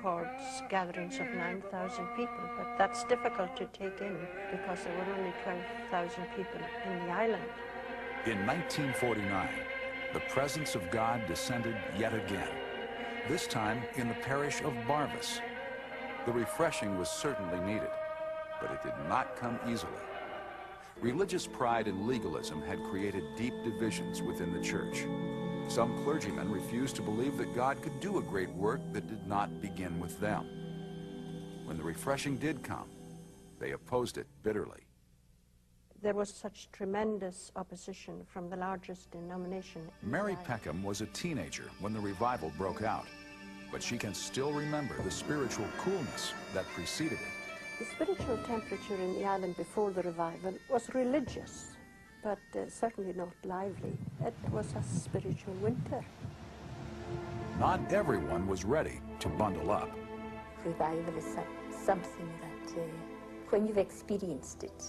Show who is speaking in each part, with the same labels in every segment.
Speaker 1: records gatherings of 9,000 people, but that's difficult to take in because there were only 12,000 people in the island.
Speaker 2: In 1949, the presence of God descended yet again, this time in the parish of Barvas. The refreshing was certainly needed, but it did not come easily. Religious pride and legalism had created deep divisions within the church. Some clergymen refused to believe that God could do a great work that did not begin with them. When the refreshing did come, they opposed it bitterly.
Speaker 1: There was such tremendous opposition from the largest denomination.
Speaker 2: Mary Peckham was a teenager when the revival broke out, but she can still remember the spiritual coolness that preceded it.
Speaker 1: The spiritual temperature in the island before the revival was religious, but certainly not lively. It was a spiritual winter.
Speaker 2: Not everyone was ready to bundle up.
Speaker 3: Revival is something that when you've experienced it,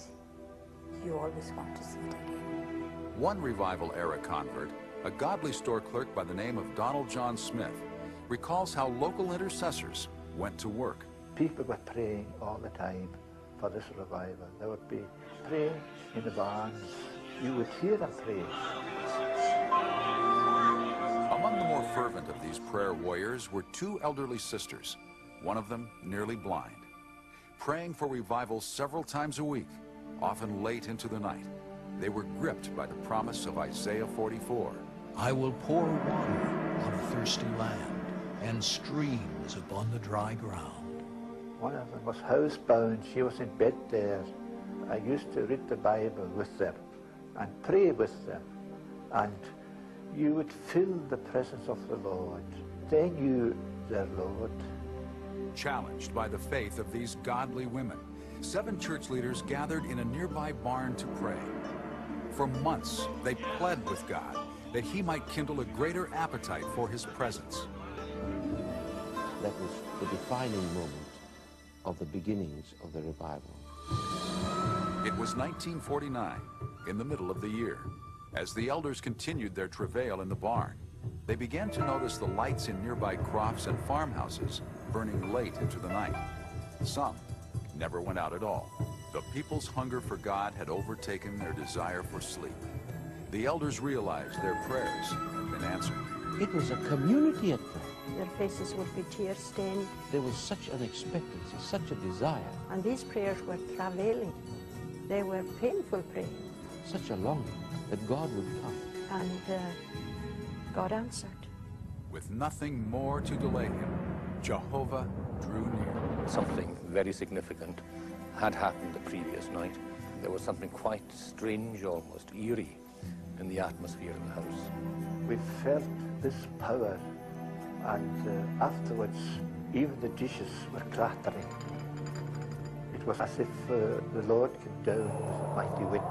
Speaker 3: you always want to see it again.
Speaker 2: One revival-era convert, a godly store clerk by the name of Donald John Smith, recalls how local intercessors went to work.
Speaker 4: People were praying all the time for this revival. They would be praying in the barns. You would hear them pray.
Speaker 2: Among the more fervent of these prayer warriors were two elderly sisters, one of them nearly blind, praying for revival several times a week, often late into the night. They were gripped by the promise of Isaiah 44.
Speaker 5: I will pour water on a thirsty land and streams upon the dry ground.
Speaker 4: One of them was housebound. She was in bed there. I used to read the Bible with them and pray with them. And you would feel the presence of the Lord. They knew their Lord.
Speaker 2: Challenged by the faith of these godly women, 7 church leaders gathered in a nearby barn to pray. For months, they pled with God that he might kindle a greater appetite for his presence.
Speaker 6: That was the defining moment of the beginnings of the revival.
Speaker 2: It was 1949, in the middle of the year. As the elders continued their travail in the barn, they began to notice the lights in nearby crofts and farmhouses burning late into the night. Some never went out at all. The people's hunger for God had overtaken their desire for sleep. The elders realized their prayers had been answered.
Speaker 6: It was a community at prayer.
Speaker 1: Their faces would be tear-stained.
Speaker 6: There was such an expectancy, such a desire.
Speaker 1: And these prayers were travailing. They were painful prayers.
Speaker 6: Such a longing that God would come.
Speaker 1: And God answered.
Speaker 2: With nothing more to delay him, Jehovah drew near.
Speaker 7: Something very significant had happened the previous night. There was something quite strange, almost eerie, in the atmosphere in the house.
Speaker 4: We felt this power, and afterwards, even the dishes were clattering. It was as if the Lord came down with a mighty wind.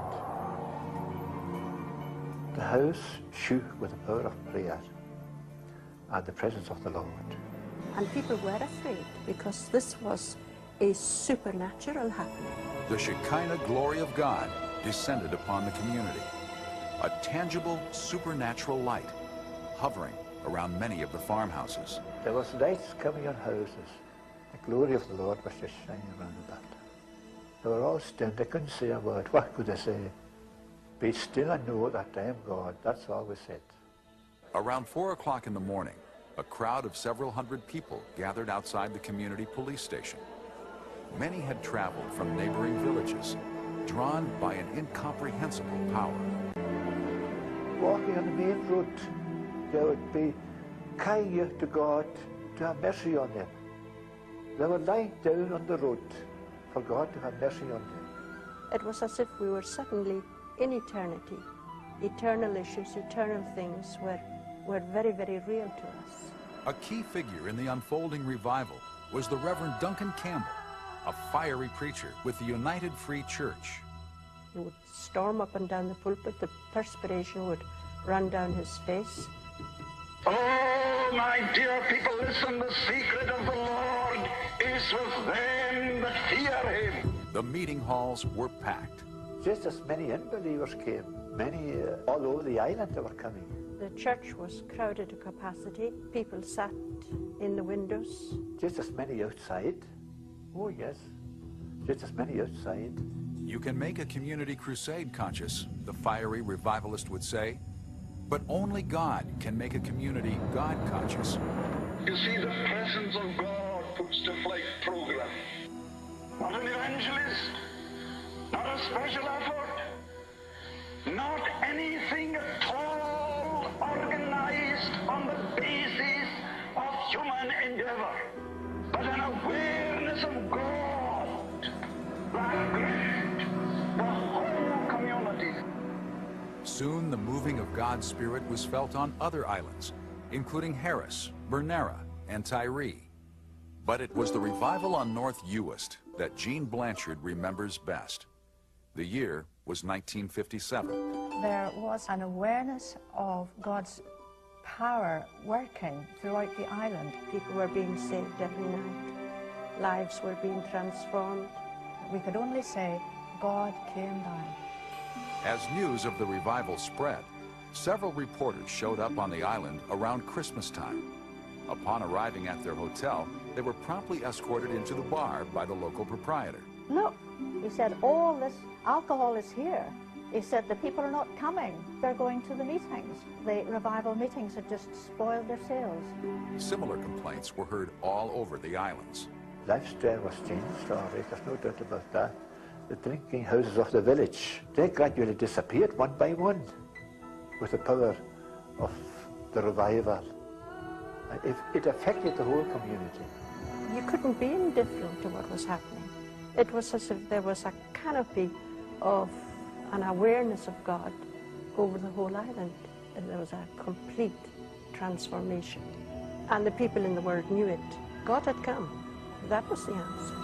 Speaker 4: The house shook with the power of prayer and the presence of the Lord.
Speaker 1: And people were afraid because this was a supernatural happening.
Speaker 2: The Shekinah glory of God descended upon the community. A tangible, supernatural light hovering around many of the farmhouses.
Speaker 4: There was lights coming on houses. The glory of the Lord was just shining around about them. They were all stunned. They couldn't say a word. What could they say? Be still and know that I am God. That's all we said.
Speaker 2: Around 4 o'clock in the morning, a crowd of several hundred people gathered outside the community police station. Many had traveled from neighboring villages, drawn by an incomprehensible power.
Speaker 4: Walking on the main road, they would be crying out to God to have mercy on them. They were lying down on the road for God to have mercy on them.
Speaker 1: It was as if we were suddenly in eternity. Eternal issues, eternal things were very, very real to us.
Speaker 2: A key figure in the unfolding revival was the Reverend Duncan Campbell, a fiery preacher with the United Free Church.
Speaker 1: He would storm up and down the pulpit. The perspiration would run down his face.
Speaker 8: Oh, my dear people, listen, the secret of the Lord is with them that fear him.
Speaker 2: The meeting halls were packed.
Speaker 4: Just as many unbelievers came, many all over the island they were coming.
Speaker 1: The church was crowded to capacity. People sat in the windows.
Speaker 4: Just as many outside. Oh yes, just as many outside.
Speaker 2: You can make a community crusade conscious, the fiery revivalist would say, but only God can make a community God conscious.
Speaker 8: You see, the presence of God puts to flight program. Not an evangelist, not a special effort, not anything at all organized on the basis of human endeavor, but an awareness of God that gripped the whole community.
Speaker 2: Soon the moving of God's Spirit was felt on other islands, including Harris, Bernera, and Tyree. But it was the revival on North Uist that Jean Blanchard remembers best. The year was 1957.
Speaker 9: There was an awareness of God's power working throughout the island.
Speaker 1: People were being saved every night. Lives were being transformed.
Speaker 9: We could only say, God came down.
Speaker 2: As news of the revival spread, several reporters showed up on the island around Christmas time. Upon arriving at their hotel, they were promptly escorted into the bar by the local proprietor.
Speaker 9: Look, he said, all this alcohol is here. He said, the people are not coming. They're going to the meetings. The revival meetings had just spoiled their sales.
Speaker 2: Similar complaints were heard all over the islands.
Speaker 4: Lifestyle was changed, all right, there's no doubt about that. The drinking houses of the village, they gradually disappeared one by one with the power of the revival. It affected the whole community.
Speaker 1: You couldn't be indifferent to what was happening. It was as if there was a canopy of an awareness of God over the whole island. And there was a complete transformation. And the people in the world knew it. God had come. That was the answer.